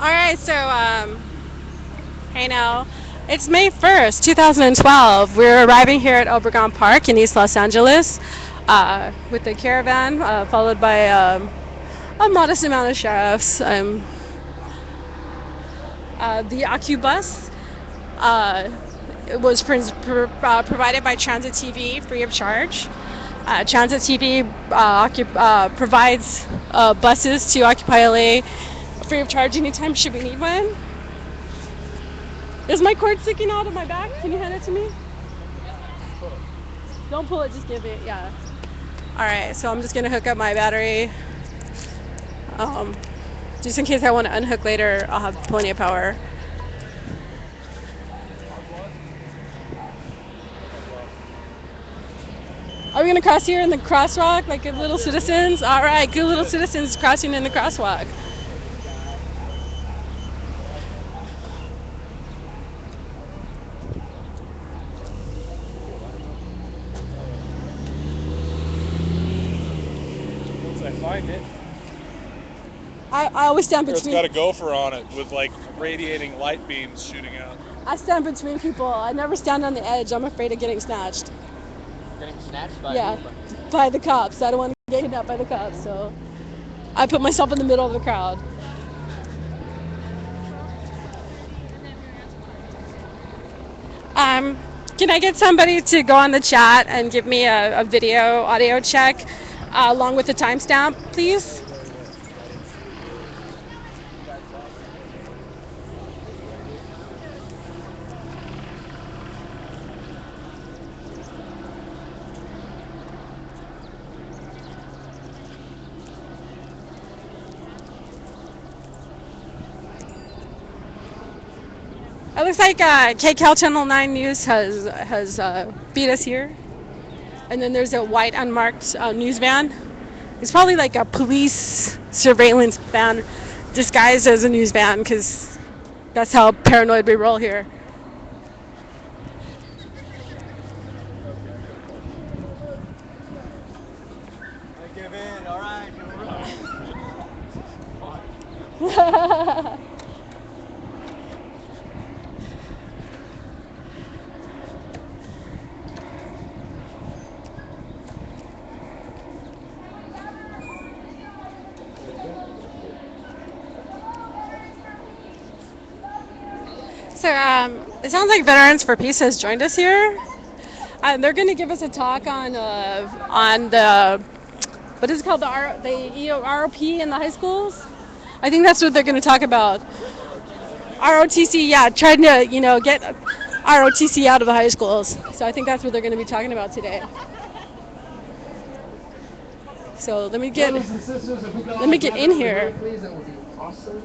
All right, so hey now, it's May 1st, 2012. We're arriving here at Obregon Park in East Los Angeles with the caravan, followed by a modest amount of sheriffs. The Acu bus it was provided by Transit TV free of charge. Transit TV provides buses to Occupy LA free of charge anytime should we need one. Is my cord sticking out of my back? Can you hand it to me? Don't pull it, just give it, yeah. Alright, so I'm just gonna hook up my battery. Um, just in case I want to unhook later, I'll have plenty of power. Are we gonna cross here in the crosswalk like good little citizens? Alright, good little citizens crossing in the crosswalk. Once I find it. I always stand It's between. got a gopher on it with like radiating light beams shooting out. I stand between people. I never stand on the edge. I'm afraid of getting snatched. Getting snatched by Yeah, who? by the cops. I don't want to get hit up by the cops, so I put myself in the middle of the crowd. Um, can I get somebody to go on the chat and give me a video audio check along with the timestamp, please? It looks like KCAL Channel 9 News has beat us here. And then there's a white unmarked news van. It's probably like a police surveillance van disguised as a news van because that's how paranoid we roll here. I give in, alright. So it sounds like Veterans for Peace has joined us here. They're going to give us a talk on the what is it called, the ROP in the high schools. I think that's what they're going to talk about. ROTC, yeah, trying to get ROTC out of the high schools. So I think that's what they're going to be talking about today. So let me get in here. Please, that would be awesome.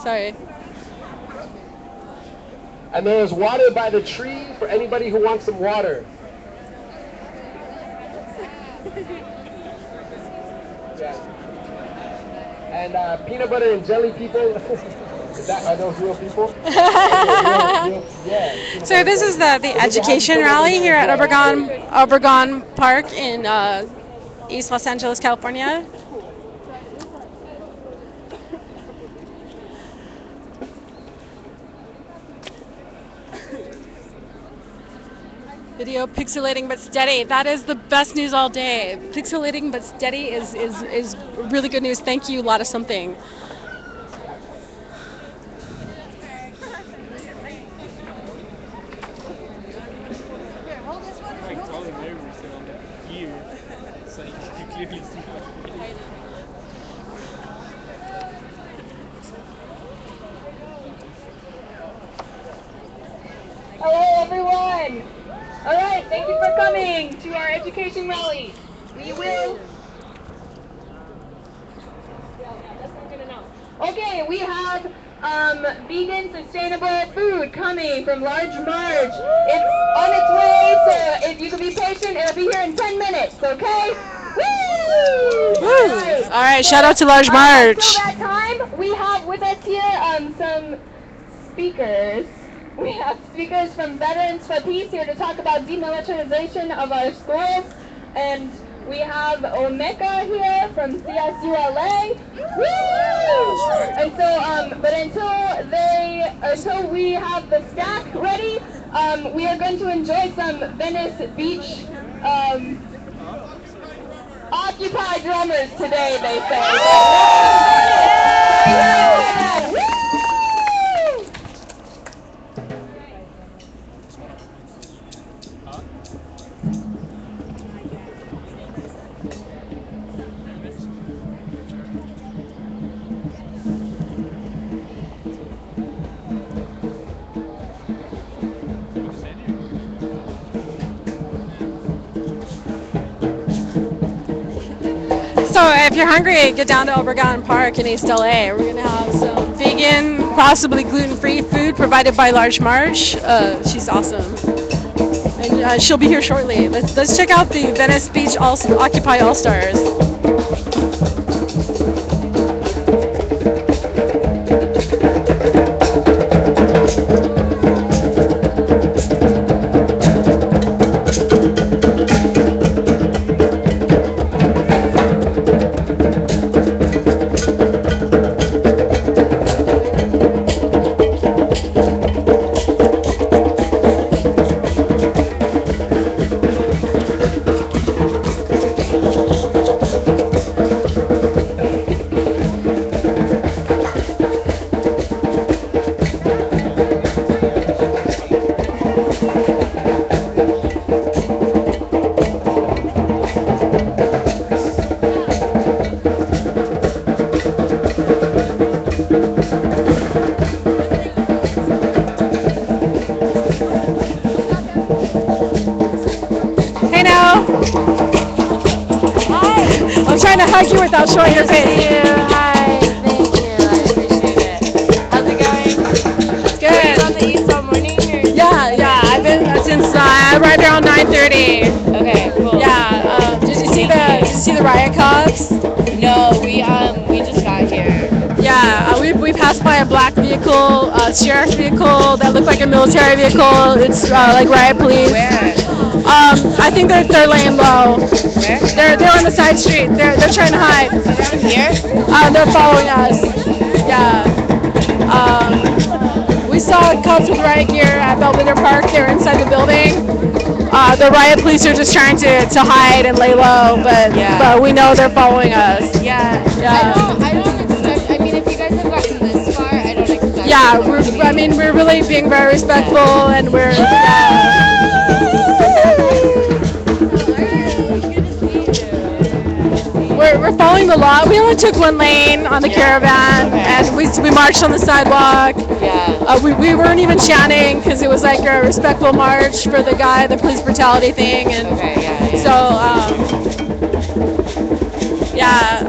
Sorry. And there's water by the tree for anybody who wants some water. Yeah. And peanut butter and jelly people. Are those real people? Yeah. So this is the education rally here at Obregon Park in East Los Angeles, California. Video pixelating but steady. That is the best news all day. Pixelating but steady is really good news. Thank you, a lot of something. Hello, everyone. All right, thank you for coming to our education rally. We will. That's not good enough. Okay, we have vegan sustainable food coming from Large Marge. It's on its way, so if you can be patient, it'll be here in 10 minutes. Okay? Woo! All right, shout out to Large March. Until that time, we have with us here some speakers. We have speakers from Veterans for Peace here to talk about demilitarization of our schools. And we have Omeka here from CSULA. Woo! But until we have the stack ready, we are going to enjoy some Venice Beach Occupy drummers today, they say. Yeah! Woo! So if you're hungry, get down to Obregon Park in East LA. We're gonna have some vegan, possibly gluten-free food provided by Large March. She's awesome, and she'll be here shortly. Let's check out the Venice Beach Occupy All Stars. Hey now. Hi. I'm trying to hug you without showing your face. Hi, thank you. I appreciate it. How's it going? Good. On the East all morning? Or? Yeah. I've been since right around 9:30. Okay, cool. Yeah. Did you see the riot cops? No, we just got here. Yeah. We passed by a black vehicle, sheriff vehicle that looked like a military vehicle. It's like riot police. Where? I think they're laying low. Where? They're on the side street. They're trying to hide. Around here? They're following us. Yeah. We saw cops with riot gear at Belvedere Park. They're inside the building. The riot police are just trying to hide and lay low, but we know they're following us. Yeah. Yeah. I don't expect, I mean, if you guys have gotten this far, I don't expect. Yeah, we're really being very respectful, and we're. We're following the law. We only took one lane on the caravan, and we marched on the sidewalk. Yeah. We weren't even chanting because it was like a respectful march for the police brutality thing, and so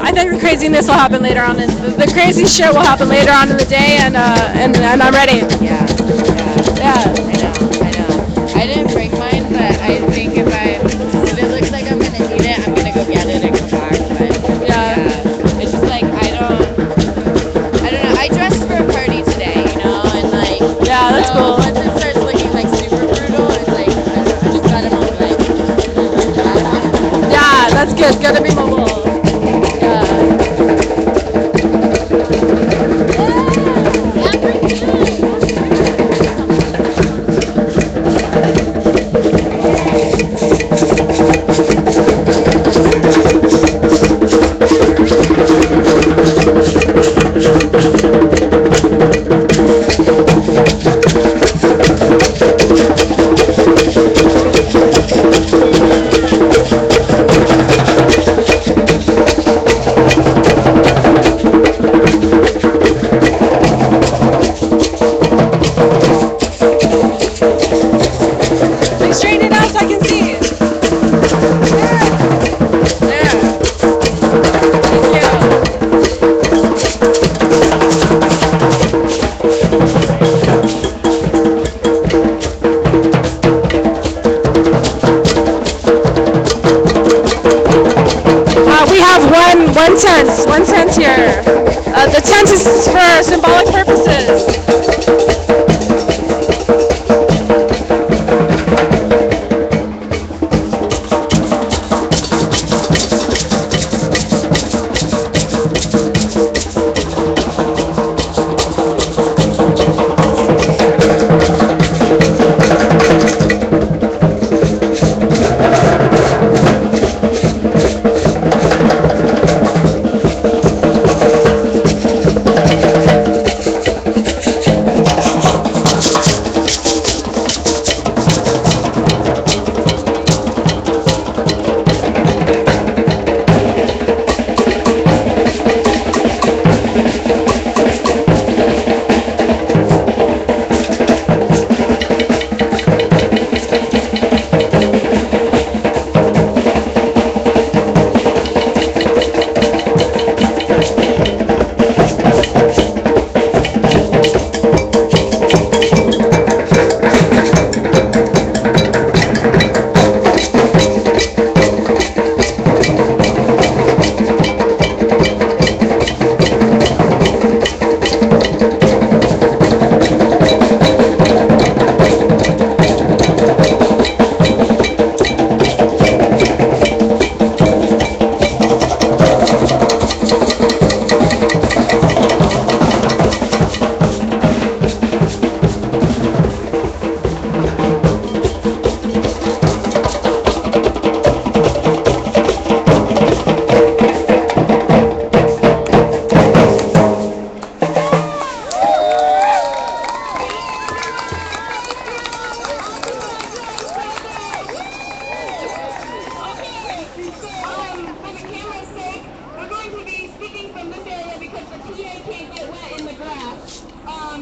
I think the craziness will happen later on. The crazy shit will happen later on in the day, and I'm ready. Yeah. Yeah. I know. I didn't bring mine, but I think if it looks like I'm gonna need it, I'm gonna go get it and come back. But it's just like I don't know. I dressed for a party today, you know, and like that's cool. Once it starts looking like super brutal, it's like I just gotta be like. Yeah, that's good. Gotta be mobile. Straighten it out so I can see. There. We have one tent here. The tent is for symbolic purposes.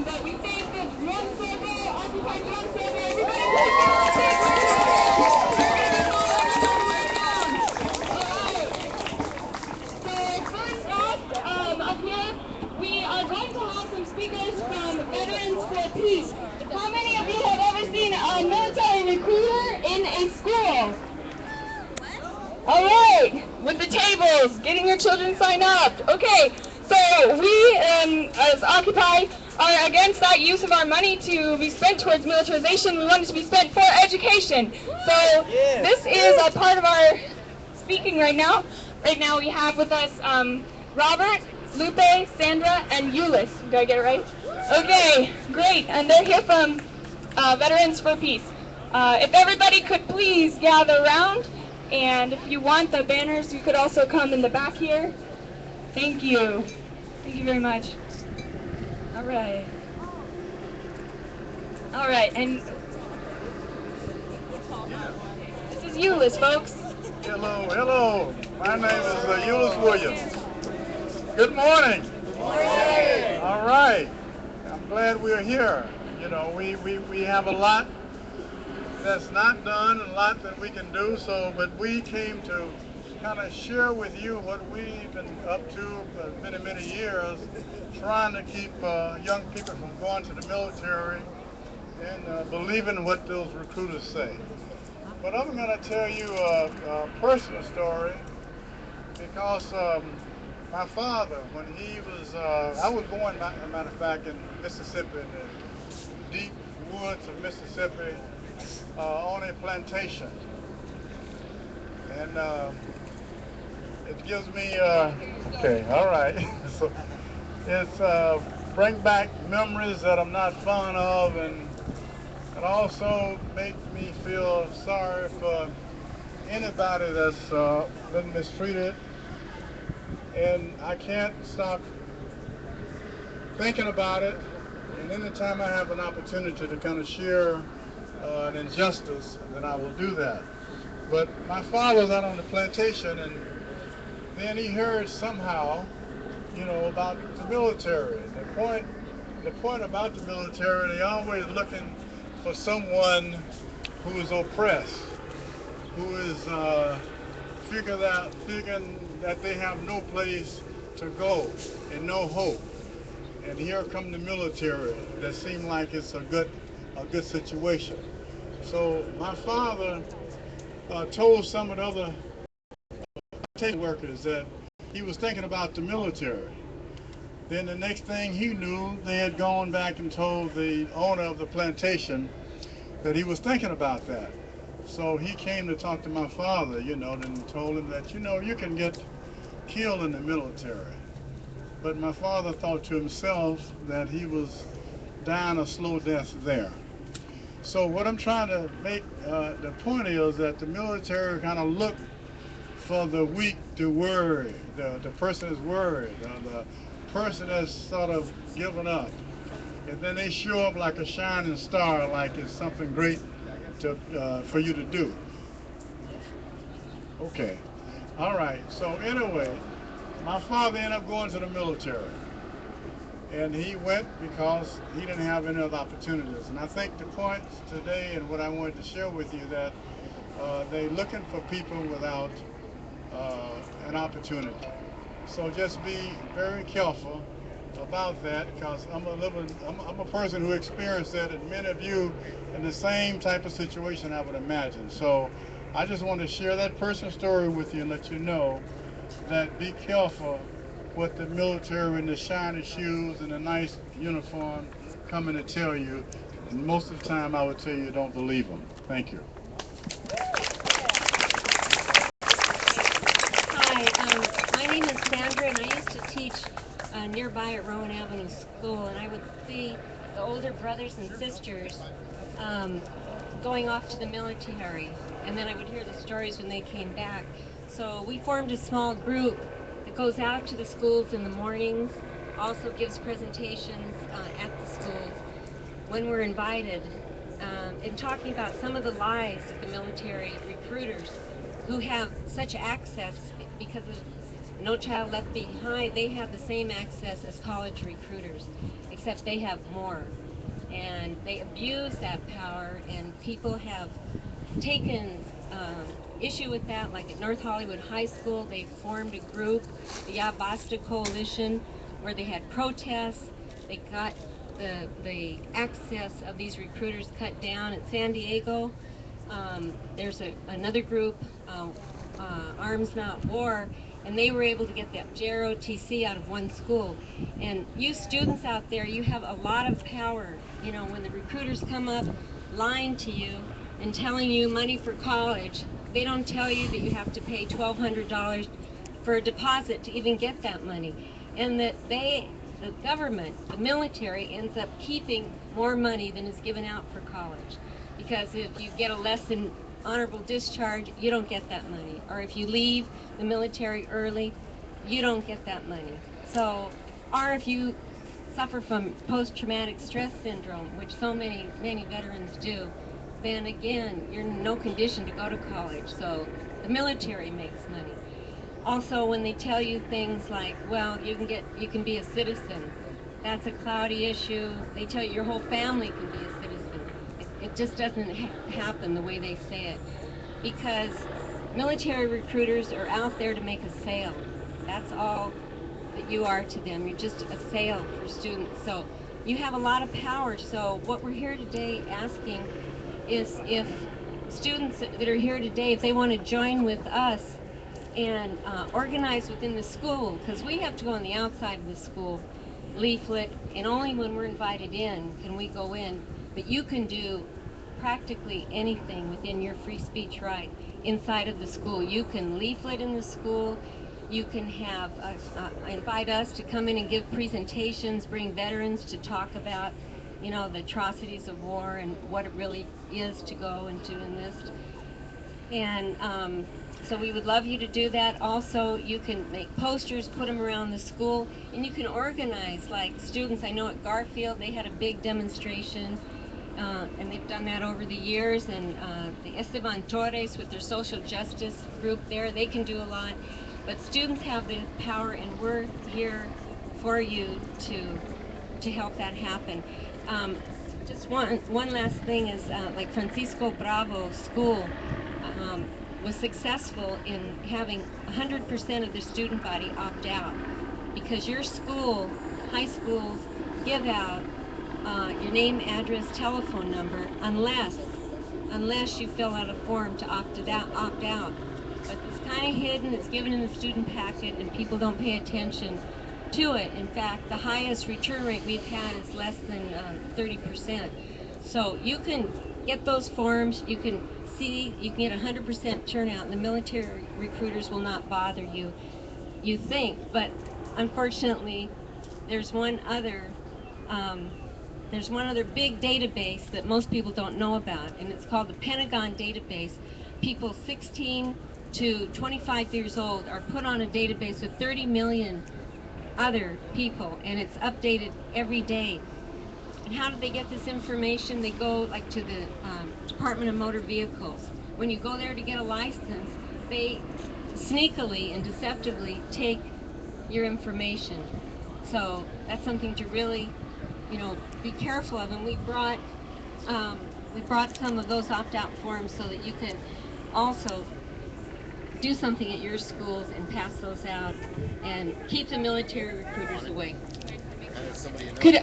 But we thank the drum circle, occupied drum circle. Everybody take a big round. So first off, up here, we are going to have some speakers from Veterans for Peace. How many of you have ever seen a military recruiter in a school? All right, with the tables, getting your children signed up. Okay, so we, as Occupy, are against that use of our money to be spent towards militarization. We want it to be spent for education. So this is a part of our speaking right now. Right now we have with us Robert, Lupe, Sandra, and Euless. Did I get it right? Okay, great. And they're here from Veterans for Peace. If everybody could please gather around, and if you want the banners, you could also come in the back here. Thank you. Thank you very much. All right. All right, and this is Euless, folks. Hello, hello. My name is Euless Williams. Good morning. All right. I'm glad we're here. You know, we have a lot that's not done and a lot that we can do. So, but we came to kind of share with you what we've been up to for many, many years, trying to keep young people from going to the military and believing what those recruiters say. But I'm going to tell you a personal story because my father, when he was, I was born, as a matter of fact, in Mississippi, in the deep woods of Mississippi, on a plantation. And it gives me, okay, all right. So it's bring back memories that I'm not fond of, and it also makes me feel sorry for anybody that's been mistreated. And I can't stop thinking about it. And anytime I have an opportunity to kind of share an injustice, then I will do that. But my father was out on the plantation, and then he heard somehow, you know, about the military. The point about the military, they always looking for someone who is oppressed, who is figuring that they have no place to go and no hope. And here come the military that seem like it's a good situation. So my father told some of the other plantation workers that he was thinking about the military. Then the next thing he knew, they had gone back and told the owner of the plantation that he was thinking about that. So he came to talk to my father, you know, and told him that, you know, you can get killed in the military. But my father thought to himself that he was dying a slow death there. So what I'm trying to make, the point is that the military kind of look for the weak to worry, the person is worried, the person that's sort of given up. And then they show up like a shining star, like it's something great for you to do. Okay. All right. So anyway, my father ended up going to the military. And he went because he didn't have any other opportunities. And I think the point today and what I wanted to share with you that they're looking for people without an opportunity. So just be very careful about that because I'm a person who experienced that, and many of you in the same type of situation I would imagine. So I just want to share that personal story with you and let you know that be careful what the military in the shiny shoes and the nice uniform coming to tell you. And most of the time I would tell you don't believe them. Thank you. Hi, my name is Sandra, and I used to teach nearby at Rowan Avenue School, and I would see the older brothers and sisters going off to the military, and then I would hear the stories when they came back. So we formed a small group that goes out to the schools in the mornings, also gives presentations at the schools when we're invited, and talking about some of the lies of the military recruiters who have such access because of No Child Left Behind, they have the same access as college recruiters, except they have more. And they abuse that power, and people have taken issue with that. Like at North Hollywood High School, they formed a group, the Ya Basta Coalition, where they had protests. They got the access of these recruiters cut down. At San Diego, there's another group, Arms Not War, and they were able to get that JROTC out of one school. And you students out there, you have a lot of power. You know, when the recruiters come up lying to you and telling you money for college, they don't tell you that you have to pay $1,200 for a deposit to even get that money. And that the government, the military, ends up keeping more money than is given out for college. Because if you get a less than honorable discharge, you don't get that money. Or if you leave the military early, you don't get that money. So, or if you suffer from post-traumatic stress syndrome, which so many veterans do, then again, you're in no condition to go to college. So the military makes money. Also, when they tell you things like, well, you can be a citizen, that's a cloudy issue. They tell you your whole family can be a citizen. It just doesn't happen the way they say it, because military recruiters are out there to make a sale. That's all that you are to them. You're just a sale for students. So you have a lot of power. So what we're here today asking is if students that are here today, if they want to join with us and organize within the school, because we have to go on the outside of the school, leaflet, and only when we're invited in can we go in. But you can do practically anything within your free speech right inside of the school. You can leaflet in the school. You can have invite us to come in and give presentations, bring veterans to talk about, you know, the atrocities of war and what it really is to go and to enlist. And so we would love you to do that. Also, you can make posters, put them around the school, and you can organize, like students. I know at Garfield they had a big demonstration, and they've done that over the years. And the Esteban Torres with their social justice group there, they can do a lot. But students have the power, and we're here for you to help that happen. Just one last thing is like Francisco Bravo School was successful in having 100% of the student body opt out, because your school, high schools, give out your name, address, telephone number unless you fill out a form to opt out. But it's kind of hidden. It's given in the student packet, and people don't pay attention to it. In fact, the highest return rate we've had is less than 30%. So you can get those forms. You can get 100% turnout, and the military recruiters will not bother you. You think, but unfortunately, there's one other. There's one other big database that most people don't know about, and it's called the Pentagon database. People 16 to 25 years old are put on a database with 30 million other people, and it's updated every day. And how do they get this information? They go like to the Department of Motor Vehicles. When you go there to get a license, they sneakily and deceptively take your information. So that's something to really, you know, be careful of. And we brought some of those opt-out forms so that you can also do something at your schools and pass those out and keep the military recruiters away. Could,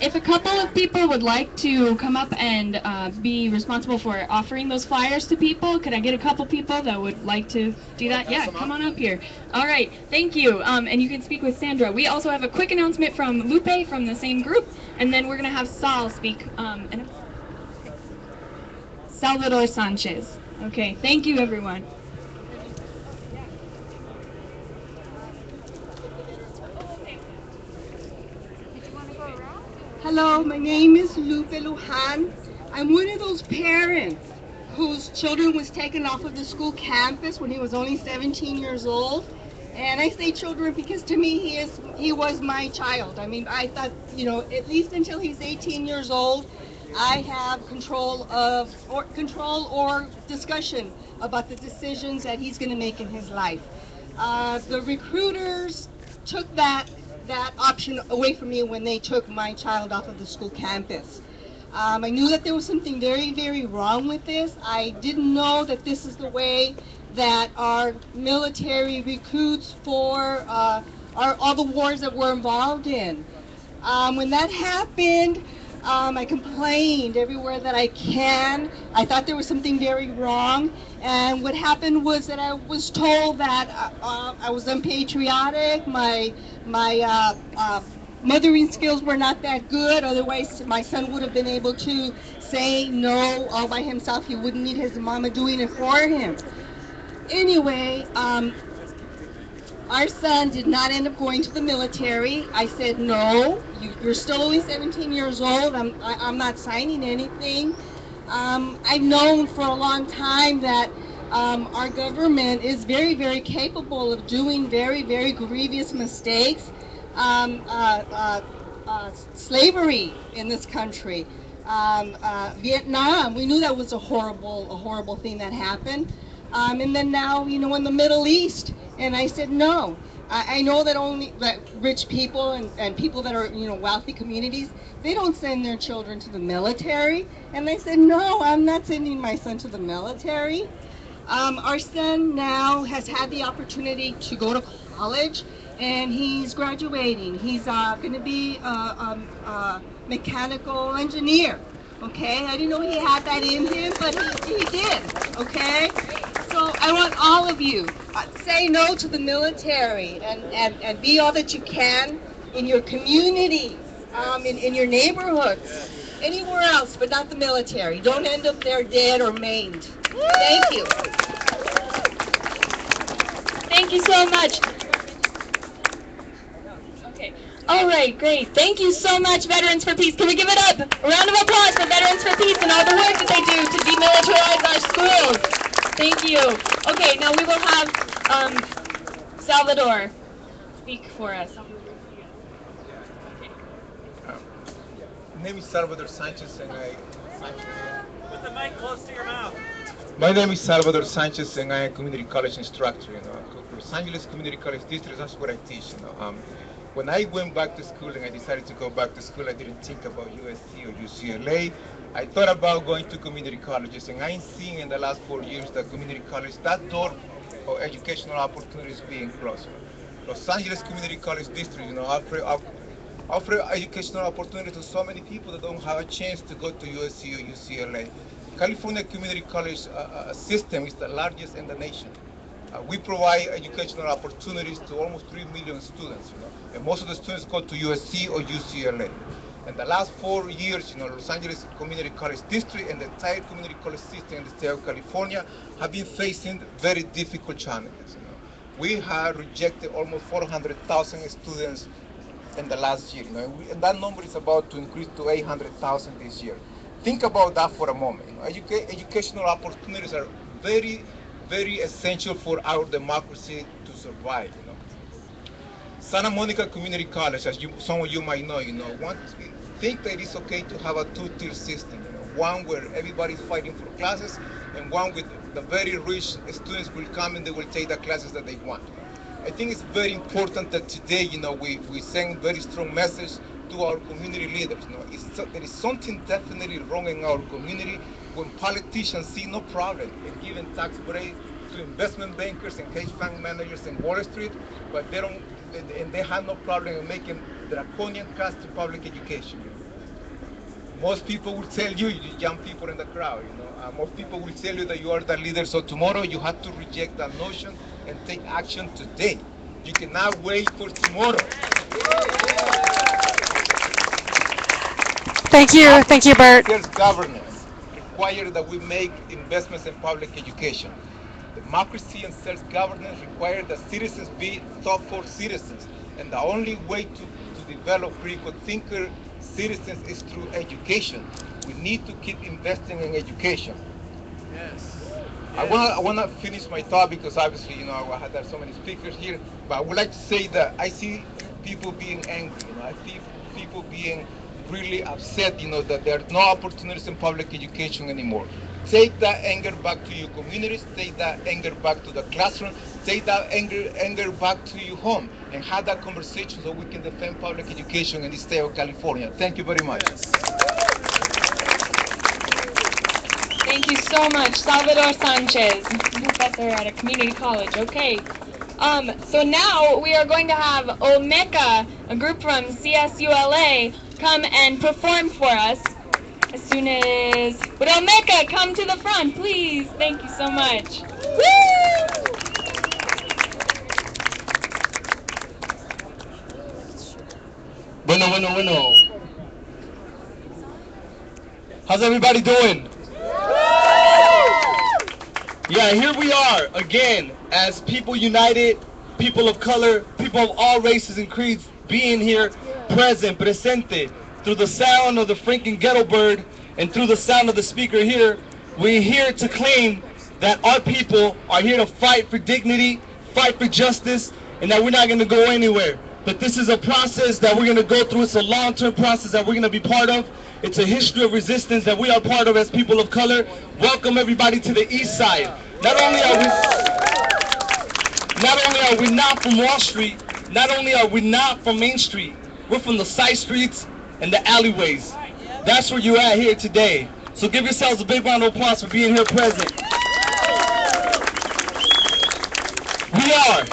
if a couple of people would like to come up and be responsible for offering those flyers to people, could I get a couple people that would like to do that? Yeah, come on up here. All right, thank you. And you can speak with Sandra. We also have a quick announcement from Lupe from the same group, and then we're going to have Sal speak. Salvador Sanchez. Okay, thank you, everyone. Hello, my name is Lupe Lujan. I'm one of those parents whose children was taken off of the school campus when he was only 17 years old. And I say children because to me he was my child. I mean, I thought, you know, at least until he's 18 years old, I have control or discussion about the decisions that he's going to make in his life. The recruiters took that option away from me when they took my child off of the school campus. I knew that there was something very, very wrong with this. I didn't know that this is the way that our military recruits for all the wars that we're involved in. When that happened, I complained everywhere that I can. I thought there was something very wrong. And what happened was that I was told that I was unpatriotic. My mothering skills were not that good. Otherwise, my son would have been able to say no all by himself. He wouldn't need his mama doing it for him. Anyway, our son did not end up going to the military. I said, no, you're still only 17 years old. I'm not signing anything. I've known for a long time that our government is very, very capable of doing very, very grievous mistakes. Um, uh, uh, Slavery in this country. Vietnam, we knew that was a horrible thing that happened. And then now, in the Middle East. And I said, no. I know that only that rich people and people that are, wealthy communities, they don't send their children to the military. And I said, no, I'm not sending my son to the military. Our son now has had the opportunity to go to college, and he's graduating. He's going to be a mechanical engineer. Okay, I didn't know he had that in him, but he did. Okay, so I want all of you say no to the military and be all that you can in your communities, in your neighborhoods, anywhere else, but not the military. Don't end up there dead or maimed. Thank you. Thank you so much. Okay. All right, great. Thank you so much, Veterans for Peace. Can we give it up? A round of applause for Veterans for Peace and all the work that they do to demilitarize our schools. Thank you. Okay, now we will have Salvador speak for us. My name is Salvador Sanchez, and Put the mic close to your mouth. my name is Salvador Sanchez, and I'm a community college instructor. Los Angeles Community College District. That's what I teach. When I went back to school and I decided to go back to school, I didn't think about USC or UCLA. I thought about going to community colleges, and I'm seeing in the last 4 years that community college, that door of educational opportunities being closed. Los Angeles Community College District, offer educational opportunity to so many people that don't have a chance to go to USC or UCLA. California Community College system is the largest in the nation. We provide educational opportunities to almost 3 million students, and most of the students go to USC or UCLA. In the last 4 years, Los Angeles Community College District and the entire community college system in the state of California have been facing very difficult challenges. We have rejected almost 400,000 students in the last year, and that number is about to increase to 800,000 this year. Think about that for a moment. Educational opportunities are very, very essential for our democracy to survive. Santa Monica Community College, as some of you might know, think that it's okay to have a two-tier system. One where everybody's fighting for classes, and one with the very rich students will come and they will take the classes that they want. I think it's very important that today, we send very strong message to our community leaders. There is something definitely wrong in our community when politicians see no problem in giving tax breaks to investment bankers and hedge fund managers in Wall Street, but they have no problem in making draconian cuts to public education. Most people will tell you, young people in the crowd, most people will tell you that you are the leaders of tomorrow. You have to reject that notion and take action today. You cannot wait for tomorrow. Thank you, Bert. Self-governance requires that we make investments in public education. Democracy and self-governance require that citizens be thoughtful citizens. And the only way to develop critical thinker citizens is through education. We need to keep investing in education. Yes. I want to finish my thought because obviously, I had so many speakers here, but I would like to say that I see people being angry. I see people being really upset, that there are no opportunities in public education anymore. Take that anger back to your communities, take that anger back to the classroom, take that anger back to your home, and have that conversation so we can defend public education in the state of California. Thank you very much. Thank you so much, Salvador Sanchez, professor at a community college. Okay. So now we are going to have Olmeca, a group from CSULA, come and perform for us. As soon as... Would Olmeca come to the front, please? Thank you so much. Woo! Bueno. How's everybody doing? Yeah, here we are again as people united, people of color, people of all races and creeds being here, presente, through the sound of the freaking ghetto bird and through the sound of the speaker here. We're here to claim that our people are here to fight for dignity, fight for justice, and that we're not going to go anywhere. But this is a process that we're going to go through. It's a long-term process that we're going to be part of. It's a history of resistance that we are part of as people of color. Welcome everybody to the East Side. Not only are we not from Wall Street, not only are we not from Main Street, we're from the side streets and the alleyways. That's where you're at here today. So give yourselves a big round of applause for being here present. We are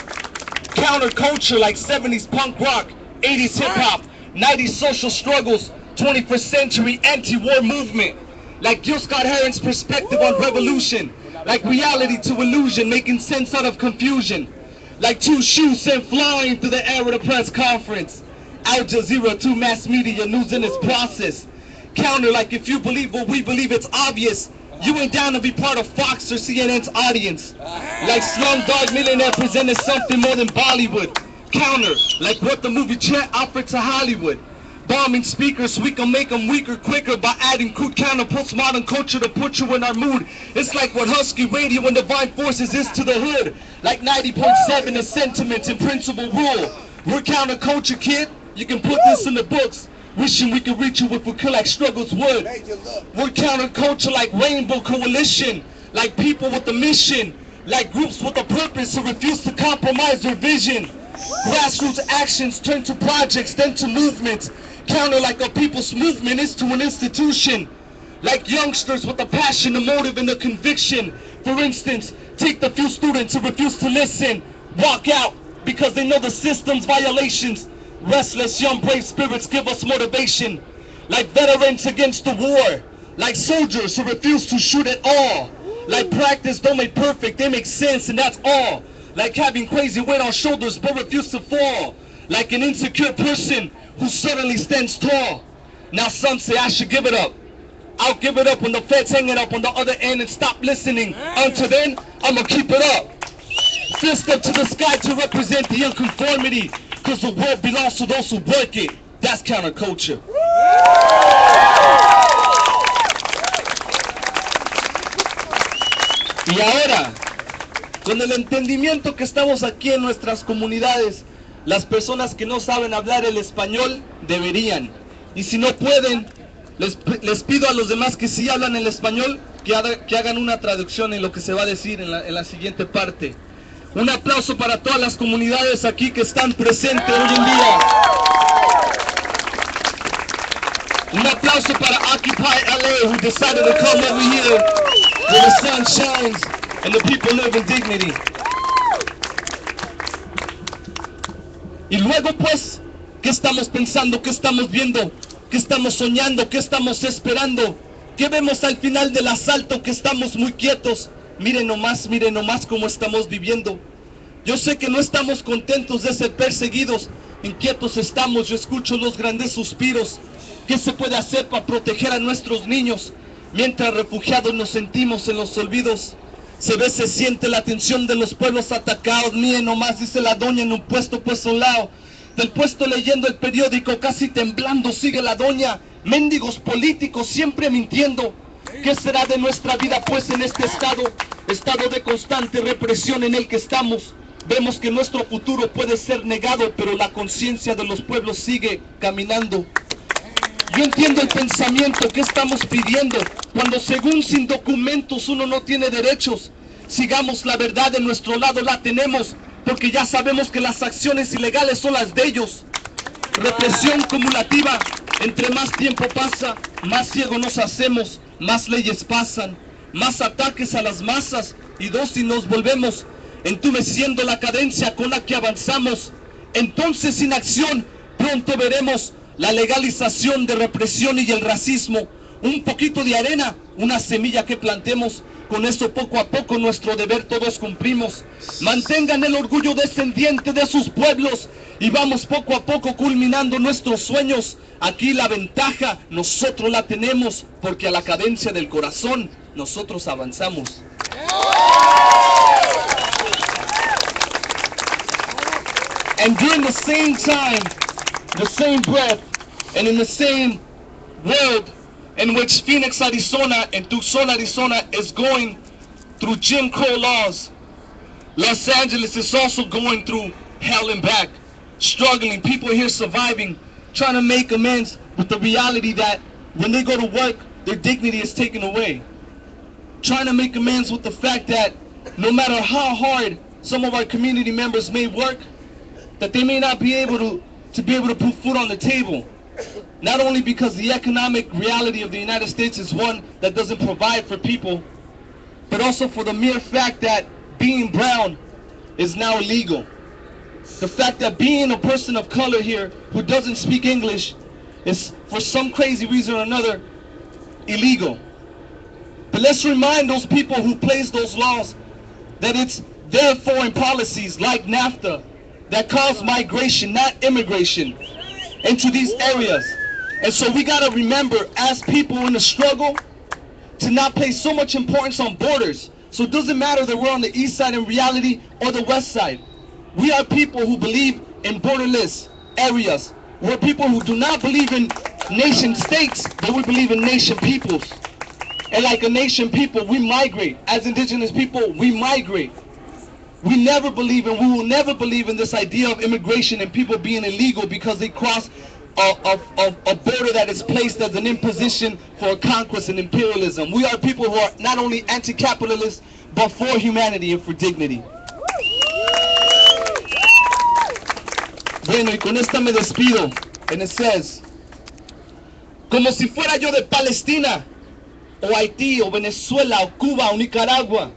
counterculture like 70s punk rock, 80s hip hop, 90s social struggles, 21st century anti-war movement. Like Gil Scott Heron's perspective on revolution. Like reality to illusion, making sense out of confusion. Like two shoes sent flying through the air at a press conference. Al Jazeera to mass media, news in its process. Counter like if you believe what we believe, it's obvious. You ain't down to be part of Fox or CNN's audience. Like Slumdog Millionaire presented something more than Bollywood. Counter like what the movie Chet offered to Hollywood. Bombing speakers, we can make them weaker quicker by adding crude counter postmodern culture to put you in our mood. It's like what Husky Radio and Divine Forces is to the hood. Like 90.7 is sentiment and principle rule. We're counterculture, kid. You can put this in the books. Wishing we could reach you if we could like struggles would. We're counterculture like Rainbow Coalition. Like people with a mission. Like groups with a purpose who refuse to compromise their vision. Grassroots actions turn to projects, then to movements. Counter like a people's movement is to an institution. Like youngsters with a passion, a motive, and a conviction. For instance, take the few students who refuse to listen. Walk out because they know the system's violations. Restless young brave spirits give us motivation. Like veterans against the war. Like soldiers who refuse to shoot at all. Like practice don't make perfect, they make sense and that's all. Like having crazy weight on shoulders but refuse to fall. Like an insecure person who suddenly stands tall. Now some say I should give it up. I'll give it up when the feds hanging up on the other end and stop listening. Until then, I'ma keep it up. Fist up to the sky to represent the unconformity. Cause the world belongs to those who work it. That's counterculture. Y ahora, con el entendimiento que estamos aquí en nuestras comunidades, las personas que no saben hablar el español deberían. Y si no pueden, les pido a los demás que sí hablan el español que hagan una traducción en lo que se va a decir en la siguiente parte. Un aplauso para todas las comunidades aquí que están presentes hoy en día. Un aplauso para Occupy LA, who decided to come over here where the sun shines and the people live in dignity. Y luego pues, ¿qué estamos pensando? ¿Qué estamos viendo? ¿Qué estamos soñando? ¿Qué estamos esperando? ¿Qué vemos al final del asalto? Que estamos muy quietos. Miren nomás cómo estamos viviendo. Yo sé que no estamos contentos de ser perseguidos. Inquietos estamos, yo escucho los grandes suspiros. ¿Qué se puede hacer para proteger a nuestros niños? Mientras refugiados nos sentimos en los olvidos. Se siente la tensión de los pueblos atacados. Miren nomás, dice la doña en un puesto pues a un lado. Del puesto leyendo el periódico, casi temblando, sigue la doña. Mendigos políticos siempre mintiendo. ¿Qué será de nuestra vida pues en este estado de constante represión en el que estamos? Vemos que nuestro futuro puede ser negado, pero la conciencia de los pueblos sigue caminando. Yo entiendo el pensamiento que estamos pidiendo. Cuando según sin documentos uno no tiene derechos, sigamos la verdad de nuestro lado la tenemos, porque ya sabemos que las acciones ilegales son las de ellos. Represión cumulativa, entre más tiempo pasa, más ciegos nos hacemos, más leyes pasan, más ataques a las masas y dócil nos volvemos, entumeciendo la cadencia con la que avanzamos. Entonces sin acción, pronto veremos la legalización de represión y el racismo. Un poquito de arena, una semilla que plantemos. Con eso poco a poco nuestro deber todos cumplimos. Mantengan el orgullo descendiente de sus pueblos y vamos poco a poco culminando nuestros sueños. Aquí la ventaja nosotros la tenemos porque a la cadencia del corazón nosotros avanzamos. And during the same time, the same breath, and in the same world in which Phoenix, Arizona and Tucson, Arizona is going through Jim Crow laws, Los Angeles is also going through hell and back, struggling, people here surviving, trying to make amends with the reality that when they go to work, their dignity is taken away. Trying to make amends with the fact that no matter how hard some of our community members may work, that they may not be able to put food on the table. Not only because the economic reality of the United States is one that doesn't provide for people, but also for the mere fact that being brown is now illegal. The fact that being a person of color here who doesn't speak English is, for some crazy reason or another, illegal. But let's remind those people who place those laws that it's their foreign policies like NAFTA that cause migration, not immigration, into these areas. And so we gotta remember, as people in the struggle, to not place so much importance on borders. So it doesn't matter that we're on the east side in reality or the west side. We are people who believe in borderless areas. We're people who do not believe in nation states, but we believe in nation peoples. And like a nation people, we migrate. As indigenous people, we migrate. We never believe and we will never believe in this idea of immigration and people being illegal because they cross a border that is placed as an imposition for conquest and imperialism. We are people who are not only anti-capitalist, but for humanity and for dignity. Bueno, y con esta me despido. And it says, como si fuera yo de Palestina, o Haití, o Venezuela, o Cuba, o Nicaragua,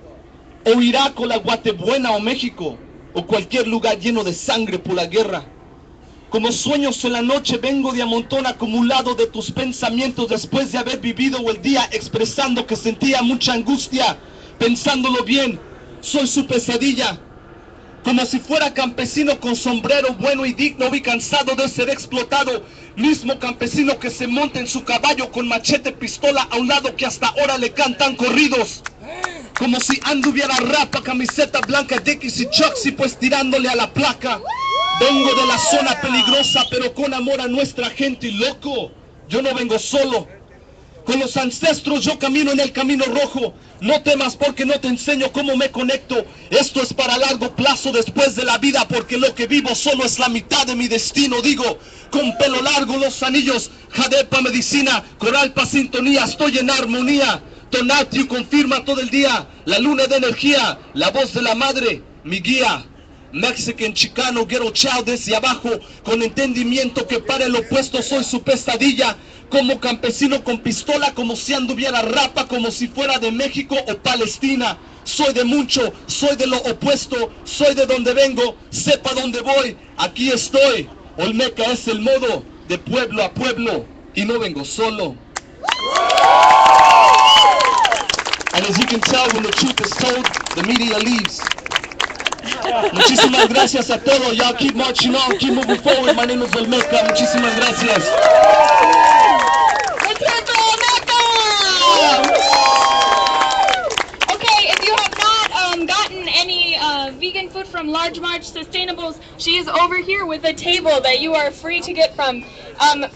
o Irak, o la Guatebuena, o México, o cualquier lugar lleno de sangre por la guerra. Como sueños en la noche vengo de a montón acumulado de tus pensamientos después de haber vivido el día expresando que sentía mucha angustia, pensándolo bien, soy su pesadilla. Como si fuera campesino con sombrero bueno y digno y cansado de ser explotado, mismo campesino que se monta en su caballo con machete, pistola a un lado que hasta ahora le cantan corridos. Como si anduviera rapa, camiseta blanca, Dickies y Chucks y pues tirándole a la placa. Vengo de la zona peligrosa pero con amor a nuestra gente y loco, yo no vengo solo. Con los ancestros yo camino en el camino rojo. No temas porque no te enseño cómo me conecto. Esto es para largo plazo después de la vida, porque lo que vivo solo es la mitad de mi destino. Digo, con pelo largo los anillos, jade pa medicina, coral pa sintonía, estoy en armonía. Tonatio confirma todo el día, la luna de energía, la voz de la madre, mi guía. Mexican, Chicano, Ghetto Child desde abajo, con entendimiento que para el opuesto soy su pesadilla. Como campesino con pistola, como si anduviera rapa, como si fuera de México o Palestina. Soy de mucho, soy de lo opuesto, soy de donde vengo, sepa dónde voy, aquí estoy. Olmeca es el modo de pueblo a pueblo y no vengo solo. And as you can tell, when the truth is told, the media leaves. Muchísimas gracias a todos. Y'all keep marching on, keep moving forward. My name is Olmeca. Muchísimas gracias. Okay, if you have not gotten any vegan food from Large March Sustainables, she is over here with a table that you are free to get from.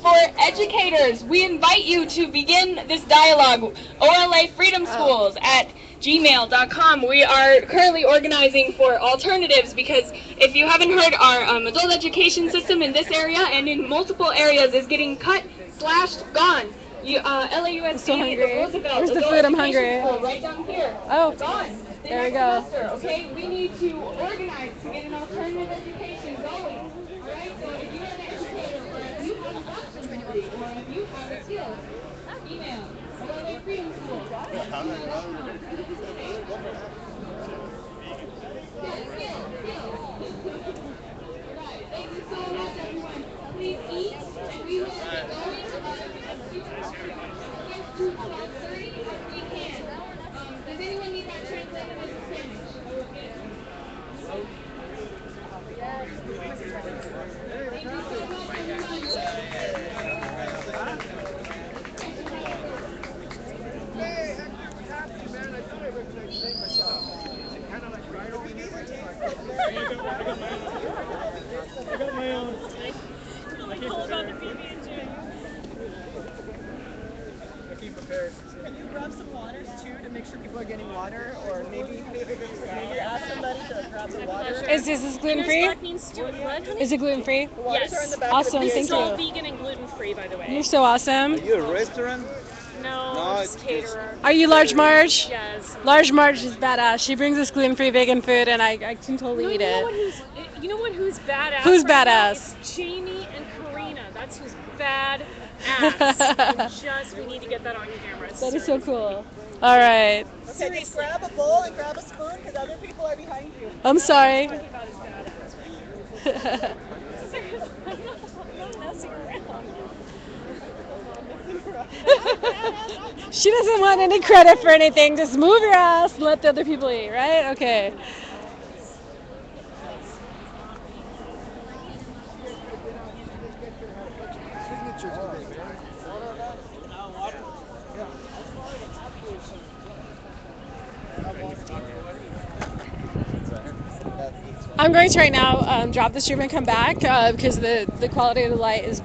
For educators, we invite you to begin this dialogue. OLA Freedom Schools at gmail.com. We are currently organizing for alternatives because if you haven't heard, our adult education system in this area and in multiple areas is getting cut, slashed, gone. LAUSD, I'm so the hungry. Roosevelt Where's the Adult food? I'm Education hungry. School, right down here. Oh, Gone. The there we next go. semester, okay? We need to organize to get an alternative education going. Alright, so if you're an educator, or if you have a bachelor's degree, or if you have a skill, email LA Freedom School. gmail.com. Alright, thank you so much, everyone. Please eat, and we will be going in the next few hours. Get to 12:30 if we can. Does anyone need that translated into Spanish? Thank you so much, Can you grab some waters too to make sure people are getting water, or maybe ask somebody to grab the water? Is this gluten free? Is it gluten free? Waters are in the back. Awesome, This thank is all you. vegan and gluten free, by the way. You're so awesome. Are you a restaurant? No, just caterer. Are you Large Marge? Yes. Large Marge is badass. She brings us gluten-free vegan food, and I can totally eat it. Who's badass? Who's right now? badass? It's Jamie and Karina. That's who's badass. We need to get that on camera. That is so cool. All right. Okay, just grab a bowl and grab a spoon because other people are behind you. I'm sorry. She doesn't want any credit for anything. Just move your ass and let the other people eat, right? Okay. I'm going to right now drop the stream and come back because the quality of the light is